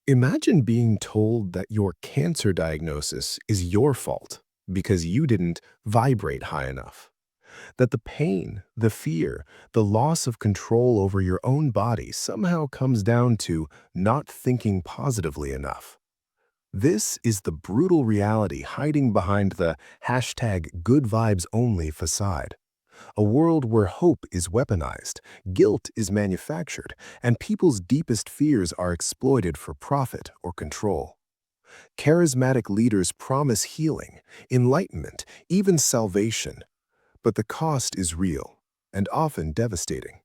Imagine being told that your cancer diagnosis is your fault because you didn't vibrate high enough. That the pain, the fear, the loss of control over your own body somehow comes down to not thinking positively enough. This is the brutal reality hiding behind the hashtag good vibes only facade. A world where hope is weaponized, guilt is manufactured, and people's deepest fears are exploited for profit or control. Charismatic leaders promise healing, enlightenment, even salvation, but the cost is real and often devastating.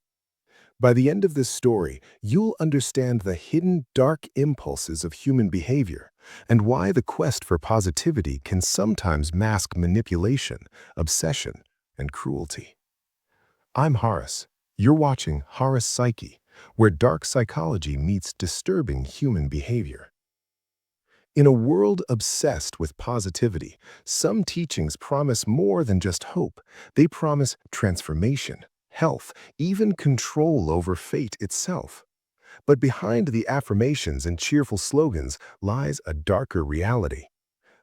By the end of this story, you'll understand the hidden dark impulses of human behavior and why the quest for positivity can sometimes mask manipulation, obsession, and cruelty. I'm Horace. You're watching Horace Psyche, where dark psychology meets disturbing human behavior. In a world obsessed with positivity, some teachings promise more than just hope. They promise transformation, health, even control over fate itself. But behind the affirmations and cheerful slogans lies a darker reality.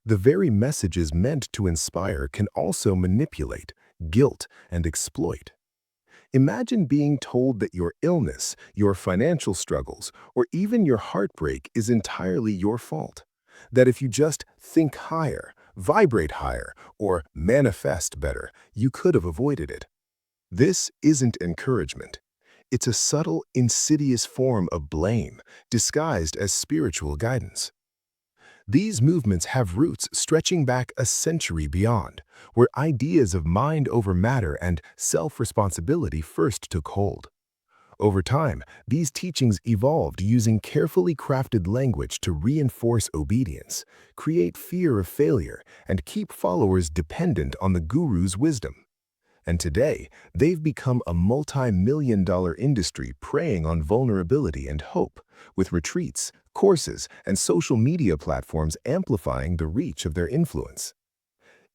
The very messages meant to inspire can also manipulate, guilt, and exploit. Imagine being told that your illness, your financial struggles, or even your heartbreak is entirely your fault. That if you just think higher, vibrate higher, or manifest better, you could have avoided it. This isn't encouragement. It's a subtle, insidious form of blame, disguised as spiritual guidance. These movements have roots stretching back a century beyond, where ideas of mind over matter and self-responsibility first took hold. Over time, these teachings evolved using carefully crafted language to reinforce obedience, create fear of failure, and keep followers dependent on the guru's wisdom. And today, they've become a multi-million-dollar industry preying on vulnerability and hope, with retreats, courses, and social media platforms amplifying the reach of their influence.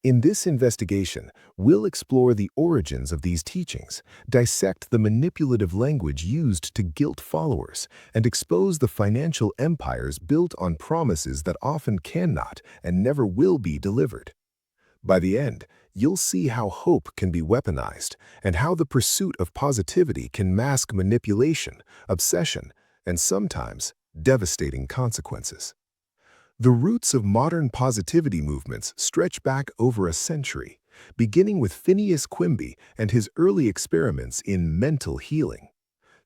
In this investigation, we'll explore the origins of these teachings, dissect the manipulative language used to guilt followers, and expose the financial empires built on promises that often cannot and never will be delivered. By the end, you'll see how hope can be weaponized and how the pursuit of positivity can mask manipulation, obsession, and sometimes devastating consequences. The roots of modern positivity movements stretch back over a century, beginning with Phineas Quimby and his early experiments in mental healing.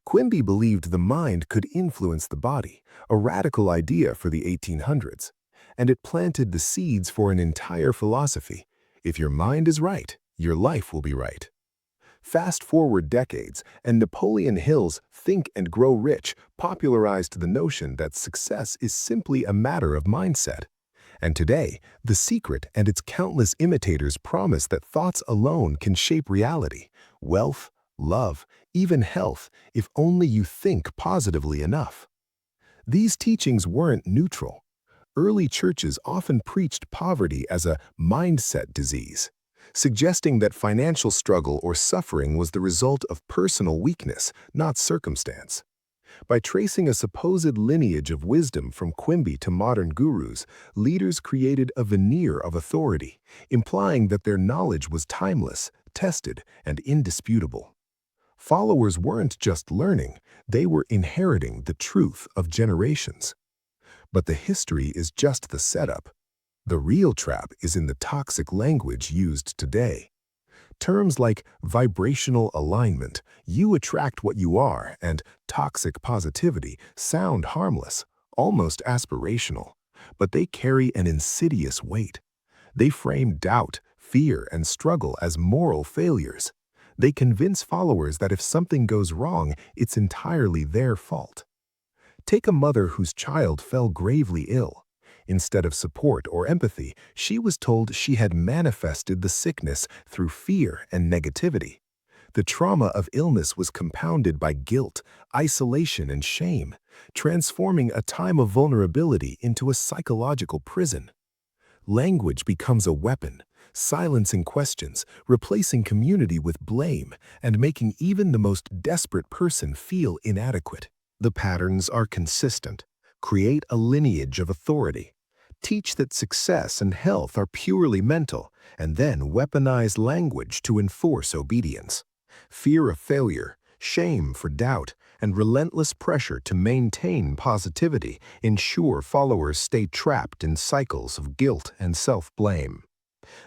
Quimby believed the mind could influence the body, a radical idea for the 1800s, and it planted the seeds for an entire philosophy. If your mind is right, your life will be right. Fast forward decades, and Napoleon Hill's Think and Grow Rich popularized the notion that success is simply a matter of mindset. And today, The Secret and its countless imitators promise that thoughts alone can shape reality, wealth, love, even health, if only you think positively enough. These teachings weren't neutral. Early churches often preached poverty as a mindset disease, suggesting that financial struggle or suffering was the result of personal weakness, not circumstance. By tracing a supposed lineage of wisdom from Quimby to modern gurus, leaders created a veneer of authority, implying that their knowledge was timeless, tested, and indisputable. Followers weren't just learning, they were inheriting the truth of generations. But the history is just the setup. The real trap is in the toxic language used today. Terms like vibrational alignment, you attract what you are, and toxic positivity sound harmless, almost aspirational, but they carry an insidious weight. They frame doubt, fear, and struggle as moral failures. They convince followers that if something goes wrong, it's entirely their fault. Take a mother whose child fell gravely ill. Instead of support or empathy, she was told she had manifested the sickness through fear and negativity. The trauma of illness was compounded by guilt, isolation, and shame, transforming a time of vulnerability into a psychological prison. Language becomes a weapon, silencing questions, replacing community with blame, and making even the most desperate person feel inadequate. The patterns are consistent. create a lineage of authority, teach that success and health are purely mental, and then weaponize language to enforce obedience. Fear of failure, shame for doubt, and relentless pressure to maintain positivity ensure followers stay trapped in cycles of guilt and self-blame.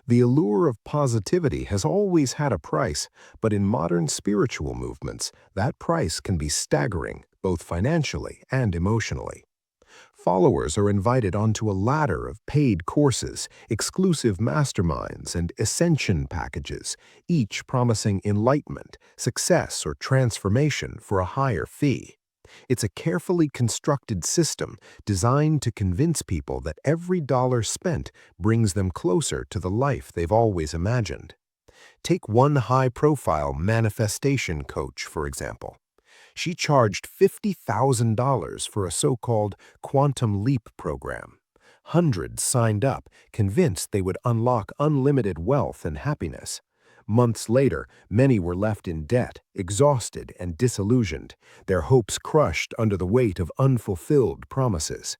The allure of positivity has always had a price, but in modern spiritual movements, that price can be staggering, both financially and emotionally. Followers are invited onto a ladder of paid courses, exclusive masterminds, and ascension packages, each promising enlightenment, success, or transformation for a higher fee. It's a carefully constructed system designed to convince people that every dollar spent brings them closer to the life they've always imagined. Take one high-profile manifestation coach, for example. She charged $50,000 for a so-called quantum leap program. Hundreds signed up, convinced they would unlock unlimited wealth and happiness. Months later, many were left in debt, exhausted and disillusioned, their hopes crushed under the weight of unfulfilled promises.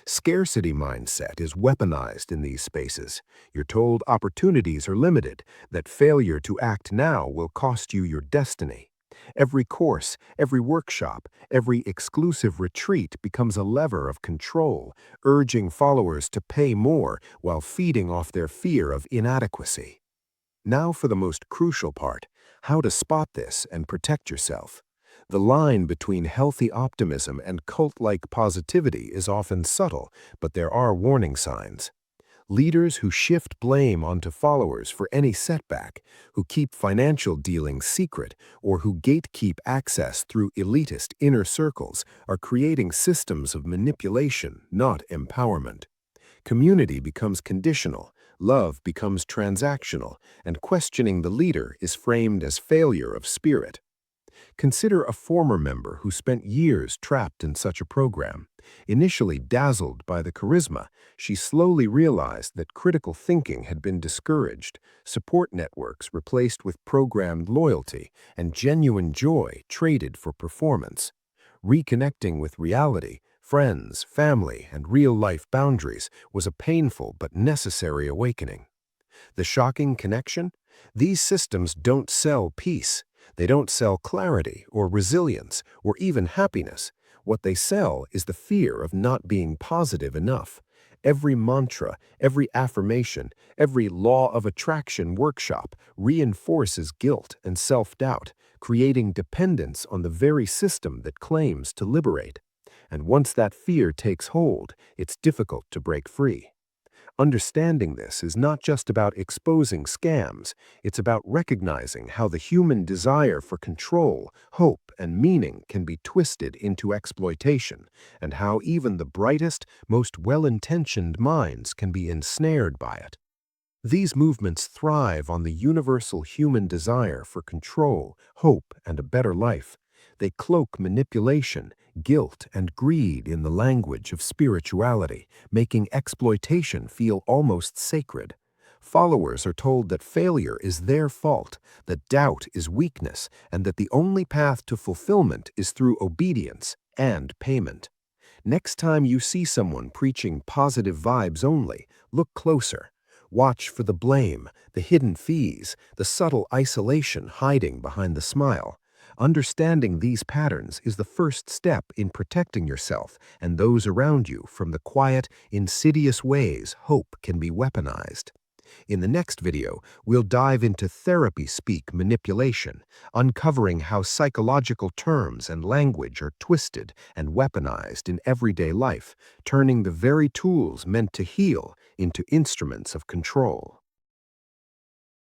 Scarcity mindset is weaponized in these spaces. You're told opportunities are limited, that failure to act now will cost you your destiny. Every course, every workshop, every exclusive retreat becomes a lever of control, urging followers to pay more while feeding off their fear of inadequacy. Now for the most crucial part, how to spot this and protect yourself. The line between healthy optimism and cult-like positivity is often subtle, but there are warning signs. Leaders who shift blame onto followers for any setback, who keep financial dealings secret, or who gatekeep access through elitist inner circles are creating systems of manipulation, not empowerment. Community becomes conditional, love becomes transactional, and questioning the leader is framed as failure of spirit. Consider a former member who spent years trapped in such a program. Initially dazzled by the charisma, she slowly realized that critical thinking had been discouraged, support networks replaced with programmed loyalty, and genuine joy traded for performance. Reconnecting with reality, friends, family, and real-life boundaries was a painful but necessary awakening. The shocking connection? These systems don't sell peace. They don't sell clarity or resilience or even happiness. What they sell is the fear of not being positive enough. Every mantra, every affirmation, every law of attraction workshop reinforces guilt and self-doubt, creating dependence on the very system that claims to liberate. And once that fear takes hold, it's difficult to break free. Understanding this is not just about exposing scams, it's about recognizing how the human desire for control, hope, and meaning can be twisted into exploitation, and how even the brightest, most well-intentioned minds can be ensnared by it. These movements thrive on the universal human desire for control, hope, and a better life. They cloak manipulation, guilt, and greed in the language of spirituality, making exploitation feel almost sacred. Followers are told that failure is their fault, that doubt is weakness, and that the only path to fulfillment is through obedience and payment. Next time you see someone preaching positive vibes only, look closer. Watch for the blame, the hidden fees, the subtle isolation hiding behind the smile. Understanding these patterns is the first step in protecting yourself and those around you from the quiet, insidious ways hope can be weaponized. In the next video, we'll dive into therapy speak manipulation, uncovering how psychological terms and language are twisted and weaponized in everyday life, turning the very tools meant to heal into instruments of control.